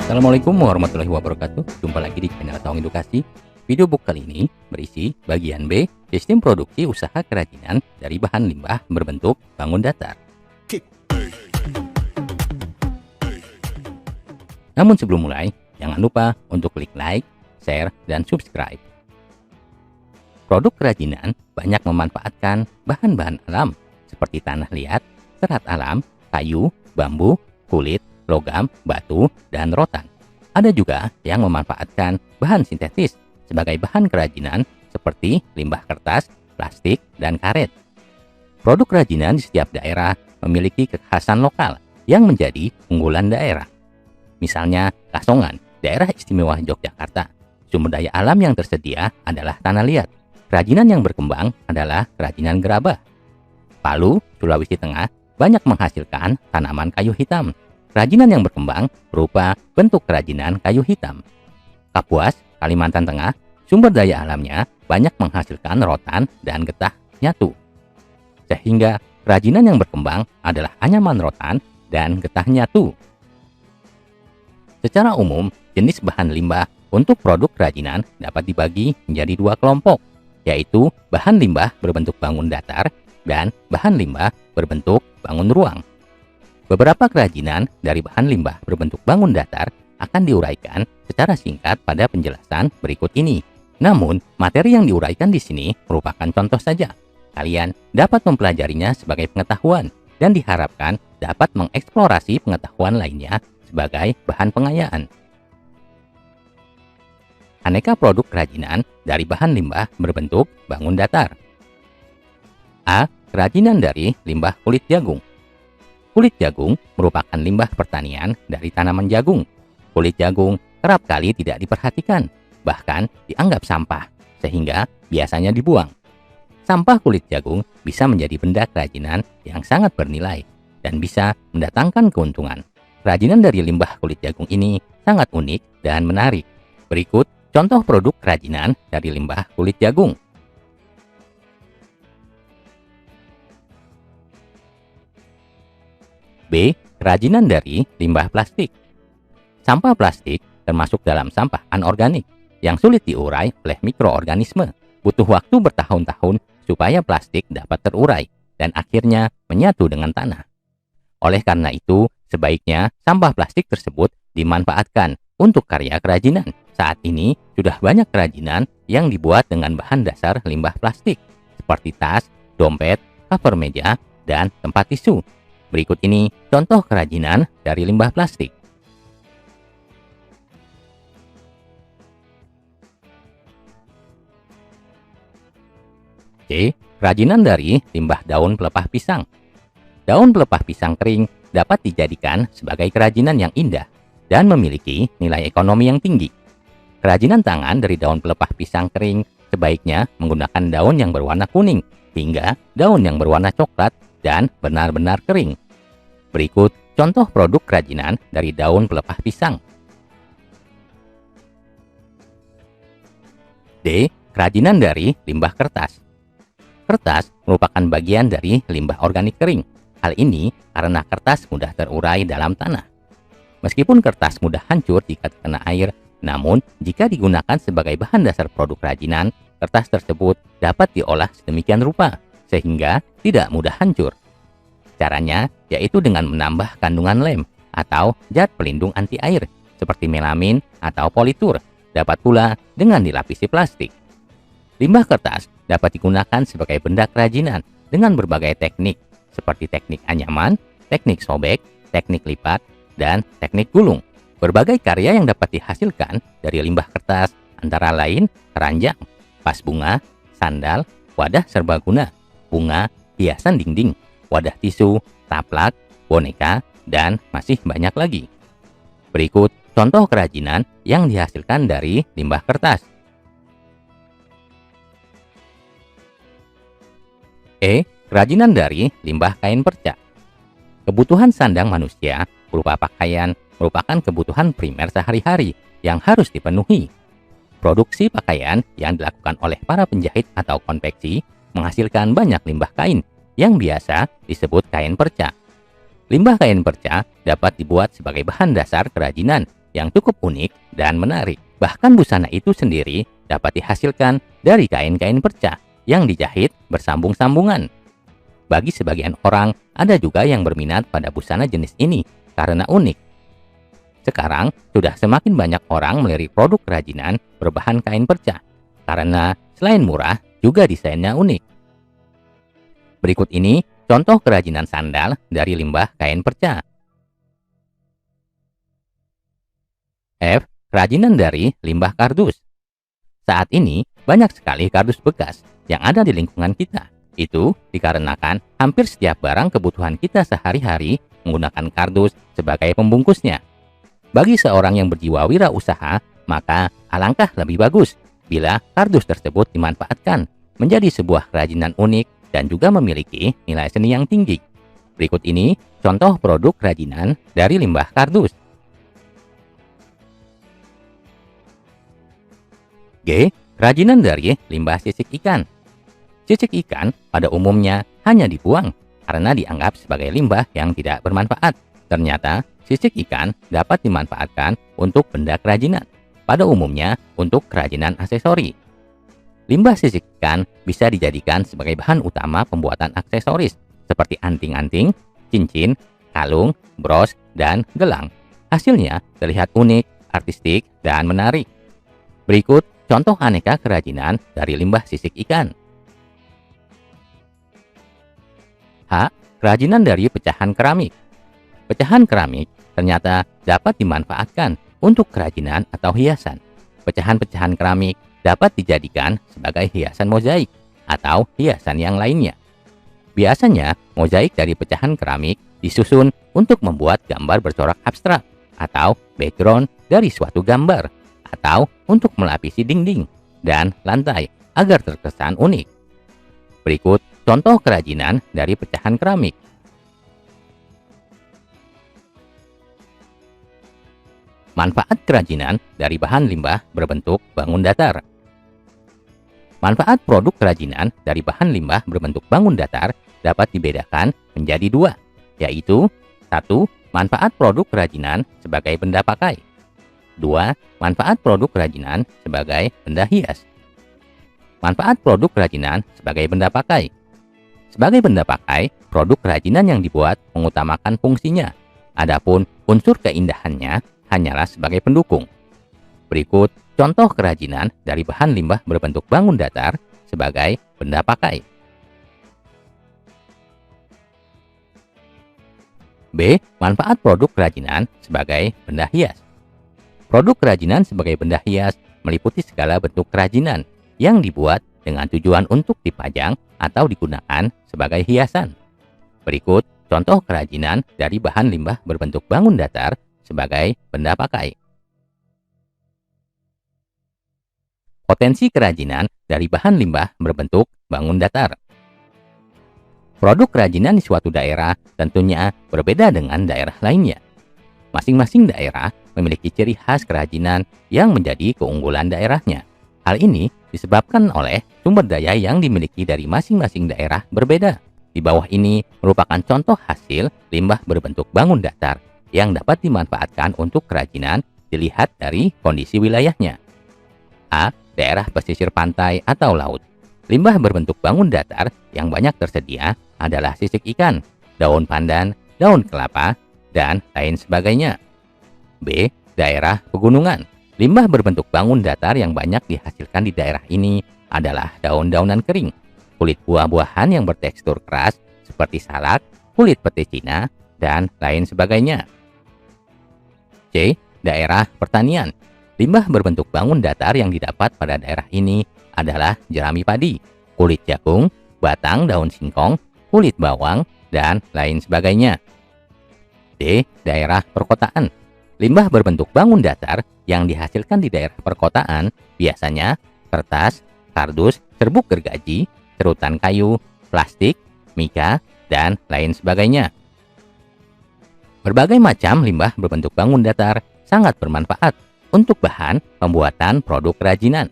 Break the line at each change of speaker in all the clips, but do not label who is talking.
Assalamualaikum warahmatullahi wabarakatuh. Jumpa lagi di channel Saung Edukasi. Video book kali ini berisi bagian B, sistem produksi usaha kerajinan dari bahan limbah berbentuk bangun datar. Namun sebelum mulai, jangan lupa untuk klik like, share, dan subscribe. Produk kerajinan banyak memanfaatkan bahan-bahan alam seperti tanah liat, serat alam, kayu, bambu, kulit, logam, batu, dan rotan. Ada juga yang memanfaatkan bahan sintetis sebagai bahan kerajinan seperti limbah kertas, plastik, dan karet. Produk kerajinan di setiap daerah memiliki kekhasan lokal yang menjadi unggulan daerah. Misalnya Kasongan, daerah istimewa Yogyakarta. Sumber daya alam yang tersedia adalah tanah liat. Kerajinan yang berkembang adalah kerajinan gerabah. Palu, Sulawesi Tengah, banyak menghasilkan tanaman kayu hitam. Kerajinan yang berkembang berupa bentuk kerajinan kayu hitam. Kapuas, Kalimantan Tengah, sumber daya alamnya banyak menghasilkan rotan dan getah nyatu. Sehingga kerajinan yang berkembang adalah anyaman rotan dan getah nyatu. Secara umum, jenis bahan limbah untuk produk kerajinan dapat dibagi menjadi dua kelompok, yaitu bahan limbah berbentuk bangun datar dan bahan limbah berbentuk bangun ruang. Beberapa kerajinan dari bahan limbah berbentuk bangun datar akan diuraikan secara singkat pada penjelasan berikut ini. Namun, materi yang diuraikan di sini merupakan contoh saja. Kalian dapat mempelajarinya sebagai pengetahuan dan diharapkan dapat mengeksplorasi pengetahuan lainnya sebagai bahan pengayaan. Aneka produk kerajinan dari bahan limbah berbentuk bangun datar. A. Kerajinan dari limbah kulit jagung. Kulit jagung merupakan limbah pertanian dari tanaman jagung. Kulit jagung kerap kali tidak diperhatikan, bahkan dianggap sampah, sehingga biasanya dibuang. Sampah kulit jagung bisa menjadi benda kerajinan yang sangat bernilai dan bisa mendatangkan keuntungan. Kerajinan dari limbah kulit jagung ini sangat unik dan menarik. Berikut contoh produk kerajinan dari limbah kulit jagung. B. Kerajinan dari limbah plastik. Sampah plastik termasuk dalam sampah anorganik yang sulit diurai oleh mikroorganisme. Butuh waktu bertahun-tahun supaya plastik dapat terurai dan akhirnya menyatu dengan tanah. Oleh karena itu, sebaiknya sampah plastik tersebut dimanfaatkan untuk karya kerajinan. Saat ini sudah banyak kerajinan yang dibuat dengan bahan dasar limbah plastik, seperti tas, dompet, cover meja, dan tempat tisu. Berikut ini contoh kerajinan dari limbah plastik. C. Kerajinan dari limbah daun pelepah pisang. Daun pelepah pisang kering dapat dijadikan sebagai kerajinan yang indah dan memiliki nilai ekonomi yang tinggi. Kerajinan tangan dari daun pelepah pisang kering sebaiknya menggunakan daun yang berwarna kuning hingga daun yang berwarna coklat dan benar-benar kering. Berikut contoh produk kerajinan dari daun pelepah pisang. D. Kerajinan dari limbah kertas. Kertas merupakan bagian dari limbah organik kering. Hal ini karena kertas mudah terurai dalam tanah. Meskipun kertas mudah hancur jika terkena air, namun jika digunakan sebagai bahan dasar produk kerajinan, kertas tersebut dapat diolah sedemikian rupa sehingga tidak mudah hancur. Caranya yaitu dengan menambah kandungan lem atau zat pelindung anti air seperti melamin atau politur. Dapat pula dengan dilapisi plastik. Limbah kertas dapat digunakan sebagai benda kerajinan dengan berbagai teknik seperti teknik anyaman, teknik sobek, teknik lipat, dan teknik gulung. Berbagai karya yang dapat dihasilkan dari limbah kertas antara lain keranjang, vas bunga, sandal, wadah serbaguna, bunga, hiasan dinding, wadah tisu, taplak, boneka, dan masih banyak lagi. Berikut contoh kerajinan yang dihasilkan dari limbah kertas. E. Kerajinan dari limbah kain perca. Kebutuhan sandang manusia berupa pakaian merupakan kebutuhan primer sehari-hari yang harus dipenuhi. Produksi pakaian yang dilakukan oleh para penjahit atau konveksi menghasilkan banyak limbah kain yang biasa disebut kain perca. Limbah kain perca dapat dibuat sebagai bahan dasar kerajinan yang cukup unik dan menarik. Bahkan busana itu sendiri dapat dihasilkan dari kain-kain perca yang dijahit bersambung-sambungan. Bagi sebagian orang, ada juga yang berminat pada busana jenis ini karena unik. Sekarang, sudah semakin banyak orang melirik produk kerajinan berbahan kain perca karena selain murah, juga desainnya unik. Berikut ini contoh kerajinan sandal dari limbah kain perca. F. Kerajinan dari limbah kardus. Saat ini, banyak sekali kardus bekas yang ada di lingkungan kita. Itu dikarenakan hampir setiap barang kebutuhan kita sehari-hari menggunakan kardus sebagai pembungkusnya. Bagi seorang yang berjiwa wirausaha, maka alangkah lebih bagus bila kardus tersebut dimanfaatkan menjadi sebuah kerajinan unik dan juga memiliki nilai seni yang tinggi. Berikut ini contoh produk kerajinan dari limbah kardus. G. Kerajinan dari limbah sisik ikan. Sisik ikan pada umumnya hanya dibuang karena dianggap sebagai limbah yang tidak bermanfaat. Ternyata, sisik ikan dapat dimanfaatkan untuk benda kerajinan, pada umumnya untuk kerajinan aksesori. Limbah sisik ikan bisa dijadikan sebagai bahan utama pembuatan aksesoris seperti anting-anting, cincin, kalung, bros, dan gelang. Hasilnya terlihat unik, artistik, dan menarik. Berikut contoh aneka kerajinan dari limbah sisik ikan. H. Kerajinan dari pecahan keramik. Pecahan keramik ternyata dapat dimanfaatkan untuk kerajinan atau hiasan. Pecahan-pecahan keramik dapat dijadikan sebagai hiasan mozaik atau hiasan yang lainnya. Biasanya, mozaik dari pecahan keramik disusun untuk membuat gambar bercorak abstrak atau background dari suatu gambar, atau untuk melapisi dinding dan lantai agar terkesan unik. Berikut contoh kerajinan dari pecahan keramik. Manfaat kerajinan dari bahan limbah berbentuk bangun datar. Manfaat produk kerajinan dari bahan limbah berbentuk bangun datar dapat dibedakan menjadi dua, yaitu 1. Manfaat produk kerajinan sebagai benda pakai. 2. Manfaat produk kerajinan sebagai benda hias. Manfaat produk kerajinan sebagai benda pakai. Sebagai benda pakai, produk kerajinan yang dibuat mengutamakan fungsinya. Adapun unsur keindahannya hanyalah sebagai pendukung. Berikut contoh kerajinan dari bahan limbah berbentuk bangun datar sebagai benda pakai. B. Manfaat produk kerajinan sebagai benda hias. Produk kerajinan sebagai benda hias meliputi segala bentuk kerajinan yang dibuat dengan tujuan untuk dipajang atau digunakan sebagai hiasan. Berikut contoh kerajinan dari bahan limbah berbentuk bangun datar sebagai benda pakai. Potensi kerajinan dari bahan limbah berbentuk bangun datar. Produk kerajinan di suatu daerah tentunya berbeda dengan daerah lainnya. Masing-masing daerah memiliki ciri khas kerajinan yang menjadi keunggulan daerahnya. Hal ini disebabkan oleh sumber daya yang dimiliki dari masing-masing daerah berbeda. Di bawah ini merupakan contoh hasil limbah berbentuk bangun datar yang dapat dimanfaatkan untuk kerajinan dilihat dari kondisi wilayahnya. A. Daerah pesisir pantai atau laut. Limbah berbentuk bangun datar yang banyak tersedia adalah sisik ikan, daun pandan, daun kelapa, dan lain sebagainya. B. Daerah pegunungan. Limbah berbentuk bangun datar yang banyak dihasilkan di daerah ini adalah daun-daunan kering, kulit buah-buahan yang bertekstur keras seperti salak, kulit pete Cina, dan lain sebagainya. C. Daerah pertanian. Limbah berbentuk bangun datar yang didapat pada daerah ini adalah jerami padi, kulit jagung, batang daun singkong, kulit bawang, dan lain sebagainya. D. Daerah perkotaan. Limbah berbentuk bangun datar yang dihasilkan di daerah perkotaan biasanya kertas, kardus, serbuk gergaji, serutan kayu, plastik, mika, dan lain sebagainya. Berbagai macam limbah berbentuk bangun datar sangat bermanfaat untuk bahan pembuatan produk kerajinan.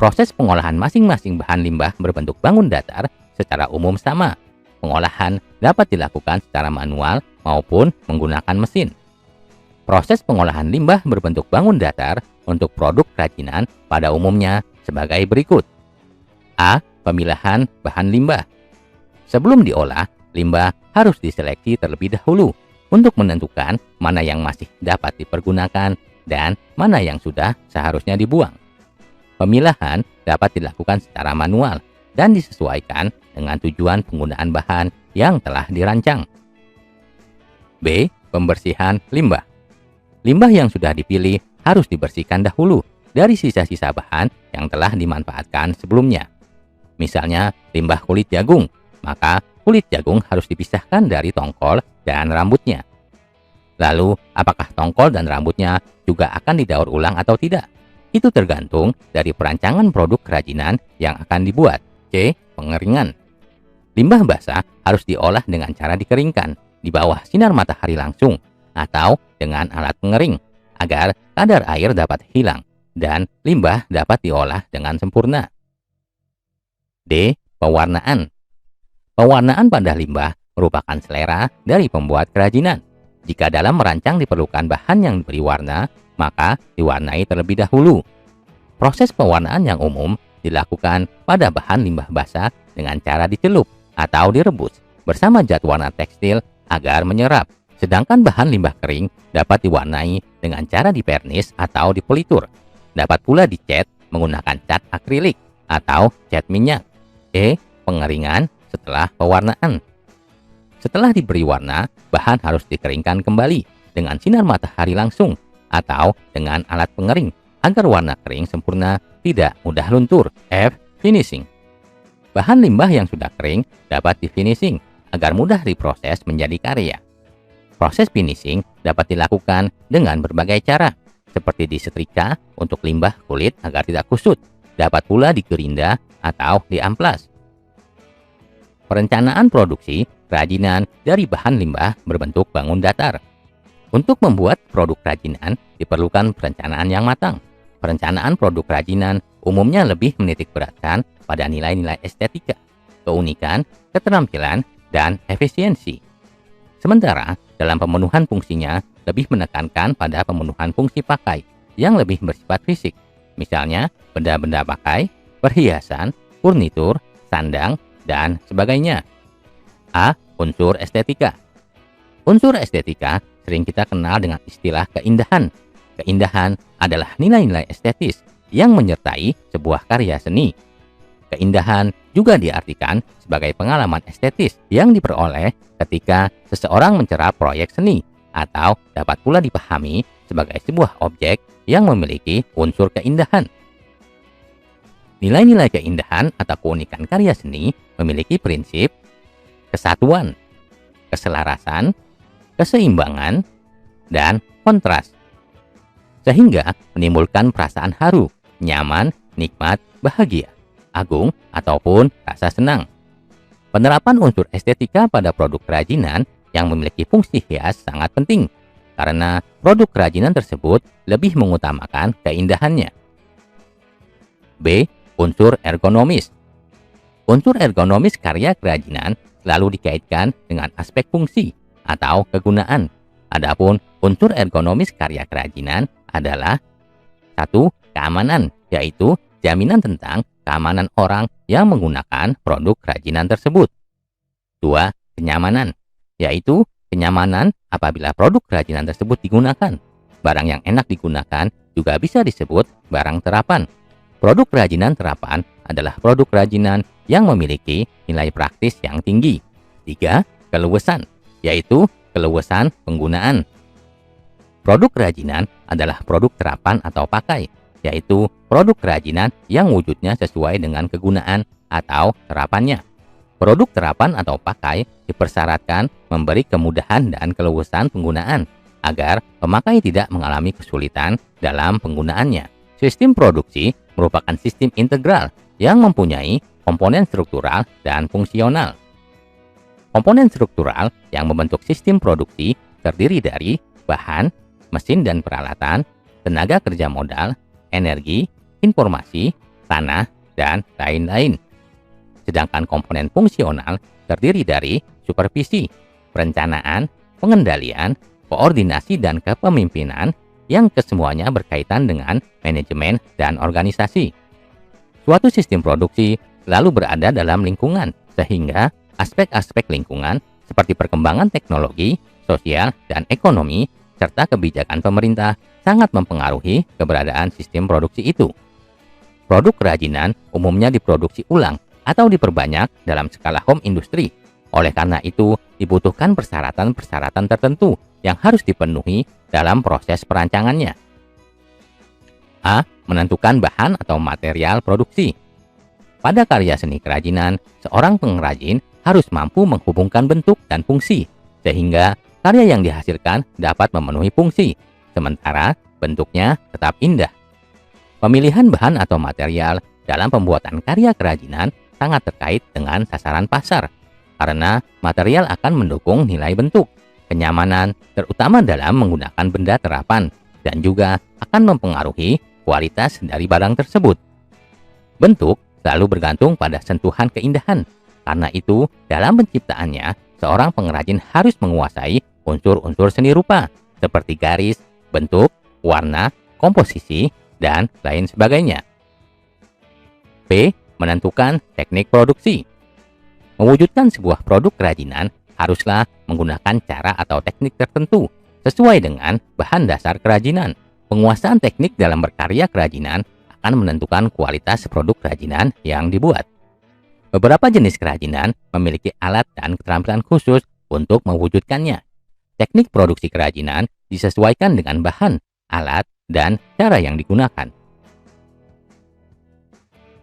Proses pengolahan masing-masing bahan limbah berbentuk bangun datar secara umum sama. Pengolahan dapat dilakukan secara manual maupun menggunakan mesin. Proses pengolahan limbah berbentuk bangun datar untuk produk kerajinan pada umumnya sebagai berikut. A. Pemilahan bahan limbah. Sebelum diolah, limbah harus diseleksi terlebih dahulu untuk menentukan mana yang masih dapat dipergunakan dan mana yang sudah seharusnya dibuang. Pemilahan dapat dilakukan secara manual dan disesuaikan dengan tujuan penggunaan bahan yang telah dirancang. B. Pembersihan limbah. Limbah yang sudah dipilih harus dibersihkan dahulu dari sisa-sisa bahan yang telah dimanfaatkan sebelumnya. Misalnya limbah kulit jagung, maka kulit jagung harus dipisahkan dari tongkol dan rambutnya. Lalu, apakah tongkol dan rambutnya juga akan didaur ulang atau tidak? Itu tergantung dari perancangan produk kerajinan yang akan dibuat. C. Pengeringan. Limbah basah harus diolah dengan cara dikeringkan di bawah sinar matahari langsung atau dengan alat pengering agar kadar air dapat hilang dan limbah dapat diolah dengan sempurna. D. Pewarnaan. Pewarnaan pada limbah merupakan selera dari pembuat kerajinan. Jika dalam merancang diperlukan bahan yang diberi warna, maka diwarnai terlebih dahulu. Proses pewarnaan yang umum dilakukan pada bahan limbah basah dengan cara dicelup atau direbus bersama zat warna tekstil agar menyerap. Sedangkan bahan limbah kering dapat diwarnai dengan cara dipernis atau dipolitur. Dapat pula dicat menggunakan cat akrilik atau cat minyak. E. Pengeringan setelah pewarnaan. Setelah diberi warna, bahan harus dikeringkan kembali dengan sinar matahari langsung atau dengan alat pengering agar warna kering sempurna tidak mudah luntur. F. Finishing. Bahan limbah yang sudah kering dapat di-finishing agar mudah diproses menjadi karya. Proses finishing dapat dilakukan dengan berbagai cara, seperti disetrika untuk limbah kulit agar tidak kusut, dapat pula digerinda atau diamplas. Perencanaan produksi kerajinan dari bahan limbah berbentuk bangun datar. Untuk membuat produk kerajinan diperlukan perencanaan yang matang. Perencanaan produk kerajinan umumnya lebih menitikberatkan pada nilai-nilai estetika, keunikan, keterampilan, dan efisiensi. Sementara dalam pemenuhan fungsinya lebih menekankan pada pemenuhan fungsi pakai yang lebih bersifat fisik, misalnya benda-benda pakai, perhiasan, furnitur, sandang, dan sebagainya. A. Unsur estetika. Unsur estetika sering kita kenal dengan istilah keindahan. Keindahan adalah nilai-nilai estetis yang menyertai sebuah karya seni. Keindahan juga diartikan sebagai pengalaman estetis yang diperoleh ketika seseorang mencerap proyek seni, atau dapat pula dipahami sebagai sebuah objek yang memiliki unsur keindahan. Nilai-nilai keindahan atau keunikan karya seni memiliki prinsip kesatuan, keselarasan, keseimbangan, dan kontras, sehingga menimbulkan perasaan haru, nyaman, nikmat, bahagia, agung, ataupun rasa senang. Penerapan unsur estetika pada produk kerajinan yang memiliki fungsi hias sangat penting, karena produk kerajinan tersebut lebih mengutamakan keindahannya. B. Unsur ergonomis. Unsur ergonomis karya kerajinan selalu dikaitkan dengan aspek fungsi atau kegunaan. Adapun unsur ergonomis karya kerajinan adalah 1. Keamanan, yaitu jaminan tentang keamanan orang yang menggunakan produk kerajinan tersebut. 2. Kenyamanan, yaitu kenyamanan apabila produk kerajinan tersebut digunakan. Barang yang enak digunakan juga bisa disebut barang terapan. Produk kerajinan terapan adalah produk kerajinan yang memiliki nilai praktis yang tinggi. 3. Keluasan, yaitu keluasan penggunaan. Produk kerajinan adalah produk terapan atau pakai, yaitu produk kerajinan yang wujudnya sesuai dengan kegunaan atau terapannya. Produk terapan atau pakai dipersyaratkan memberi kemudahan dan keluasan penggunaan agar pemakai tidak mengalami kesulitan dalam penggunaannya. Sistem produksi merupakan sistem integral yang mempunyai komponen struktural dan fungsional. Komponen struktural yang membentuk sistem produksi terdiri dari bahan, mesin dan peralatan, tenaga kerja modal, energi, informasi, tanah, dan lain-lain. Sedangkan komponen fungsional terdiri dari supervisi, perencanaan, pengendalian, koordinasi, dan kepemimpinan yang kesemuanya berkaitan dengan manajemen dan organisasi. Suatu sistem produksi selalu berada dalam lingkungan, sehingga aspek-aspek lingkungan seperti perkembangan teknologi, sosial, dan ekonomi, serta kebijakan pemerintah sangat mempengaruhi keberadaan sistem produksi itu. Produk kerajinan umumnya diproduksi ulang atau diperbanyak dalam skala home industry. Oleh karena itu, dibutuhkan persyaratan-persyaratan tertentu yang harus dipenuhi dalam proses perancangannya. A. Menentukan bahan atau material produksi. Pada karya seni kerajinan, seorang pengrajin harus mampu menghubungkan bentuk dan fungsi, sehingga karya yang dihasilkan dapat memenuhi fungsi, sementara bentuknya tetap indah. Pemilihan bahan atau material dalam pembuatan karya kerajinan sangat terkait dengan sasaran pasar, karena material akan mendukung nilai bentuk, kenyamanan, terutama dalam menggunakan benda terapan, dan juga akan mempengaruhi kualitas dari barang tersebut. Bentuk selalu bergantung pada sentuhan keindahan. Karena itu, dalam penciptaannya, seorang pengrajin harus menguasai unsur-unsur seni rupa, seperti garis, bentuk, warna, komposisi, dan lain sebagainya. B. Menentukan teknik produksi. Mewujudkan sebuah produk kerajinan haruslah menggunakan cara atau teknik tertentu sesuai dengan bahan dasar kerajinan. Penguasaan teknik dalam berkarya kerajinan akan menentukan kualitas produk kerajinan yang dibuat. Beberapa jenis kerajinan memiliki alat dan keterampilan khusus untuk mewujudkannya. Teknik produksi kerajinan disesuaikan dengan bahan, alat, dan cara yang digunakan.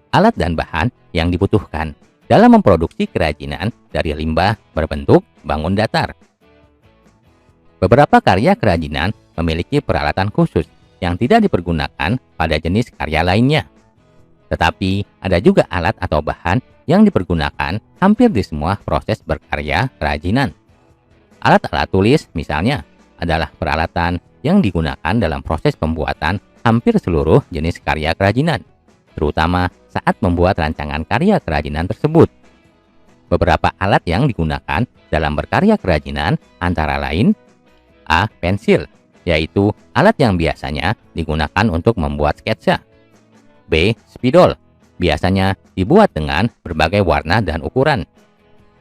Alat dan bahan yang dibutuhkan dalam memproduksi kerajinan dari limbah berbentuk bangun datar. Beberapa karya kerajinan memiliki peralatan khusus yang tidak dipergunakan pada jenis karya lainnya. Tetapi ada juga alat atau bahan yang dipergunakan hampir di semua proses berkarya kerajinan. Alat-alat tulis misalnya adalah peralatan yang digunakan dalam proses pembuatan hampir seluruh jenis karya kerajinan, terutama saat membuat rancangan karya kerajinan tersebut. Beberapa alat yang digunakan dalam berkarya kerajinan antara lain: A. Pensil, yaitu alat yang biasanya digunakan untuk membuat sketsa. B. Spidol, biasanya dibuat dengan berbagai warna dan ukuran.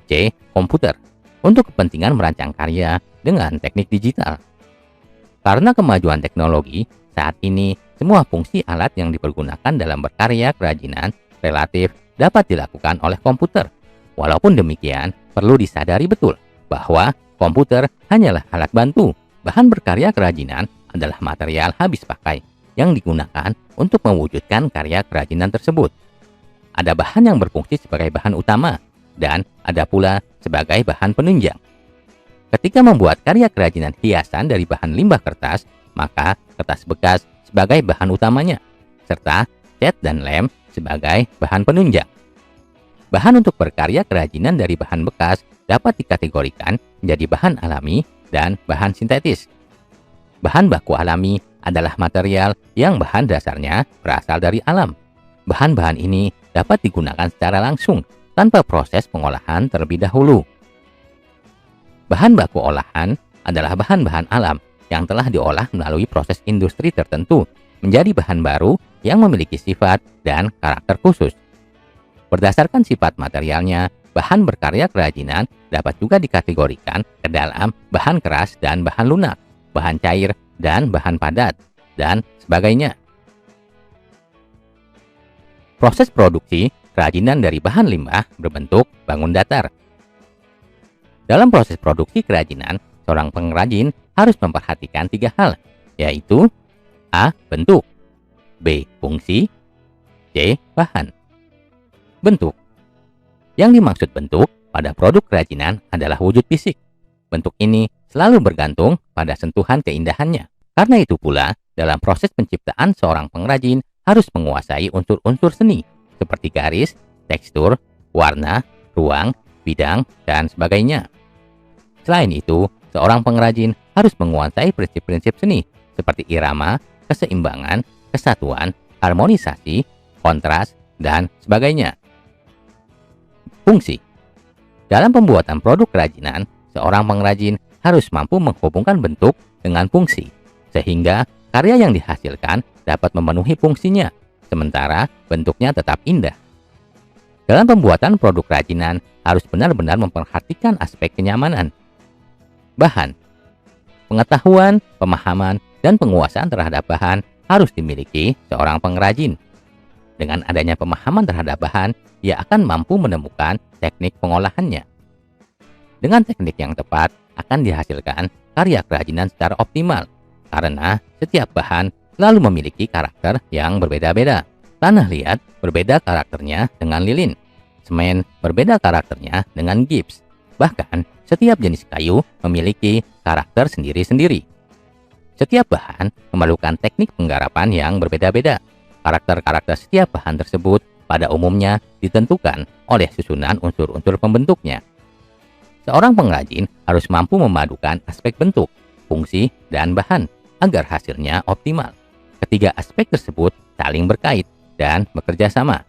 C. Komputer, untuk kepentingan merancang karya dengan teknik digital. Karena kemajuan teknologi, saat ini semua fungsi alat yang dipergunakan dalam berkarya kerajinan relatif dapat dilakukan oleh komputer. Walaupun demikian, perlu disadari betul bahwa komputer hanyalah alat bantu. Bahan berkarya kerajinan adalah material habis pakai yang digunakan untuk mewujudkan karya kerajinan tersebut. Ada bahan yang berfungsi sebagai bahan utama, dan ada pula sebagai bahan penunjang. Ketika membuat karya kerajinan hiasan dari bahan limbah kertas, maka kertas bekas sebagai bahan utamanya, serta cat dan lem sebagai bahan penunjang. Bahan untuk berkarya kerajinan dari bahan bekas dapat dikategorikan menjadi bahan alami dan bahan sintetis. Bahan baku alami adalah material yang bahan dasarnya berasal dari alam. Bahan-bahan ini dapat digunakan secara langsung tanpa proses pengolahan terlebih dahulu. Bahan baku olahan adalah bahan-bahan alam yang telah diolah melalui proses industri tertentu menjadi bahan baru yang memiliki sifat dan karakter khusus. Berdasarkan sifat materialnya, bahan berkarya kerajinan dapat juga dikategorikan ke dalam bahan keras dan bahan lunak, bahan cair dan bahan padat, dan sebagainya. Proses produksi kerajinan dari bahan limbah berbentuk bangun datar. Dalam proses produksi kerajinan, seorang pengrajin harus memperhatikan 3 hal, yaitu A. Bentuk, B. Fungsi, C. Bahan. Bentuk. Yang dimaksud bentuk pada produk kerajinan adalah wujud fisik. Bentuk ini selalu bergantung pada sentuhan keindahannya. Karena itu pula, dalam proses penciptaan seorang pengrajin harus menguasai unsur-unsur seni seperti garis, tekstur, warna, ruang, bidang, dan sebagainya. Selain itu, seorang pengrajin harus menguasai prinsip-prinsip seni seperti irama, keseimbangan, kesatuan, harmonisasi, kontras, dan sebagainya. Fungsi. Dalam pembuatan produk kerajinan, seorang pengrajin harus mampu menghubungkan bentuk dengan fungsi, sehingga karya yang dihasilkan dapat memenuhi fungsinya, sementara bentuknya tetap indah. Dalam pembuatan produk kerajinan, harus benar-benar memperhatikan aspek kenyamanan. Bahan, pengetahuan, pemahaman, dan penguasaan terhadap bahan harus dimiliki seorang pengrajin. Dengan adanya pemahaman terhadap bahan, ia akan mampu menemukan teknik pengolahannya. Dengan teknik yang tepat, akan dihasilkan karya kerajinan secara optimal, karena setiap bahan selalu memiliki karakter yang berbeda-beda. Tanah liat berbeda karakternya dengan lilin. Semen berbeda karakternya dengan gips. Bahkan, setiap jenis kayu memiliki karakter sendiri-sendiri. Setiap bahan memerlukan teknik penggarapan yang berbeda-beda. Karakter-karakter setiap bahan tersebut pada umumnya ditentukan oleh susunan unsur-unsur pembentuknya. Seorang pengrajin harus mampu memadukan aspek bentuk, fungsi, dan bahan agar hasilnya optimal. Ketiga aspek tersebut saling berkait dan bekerja sama.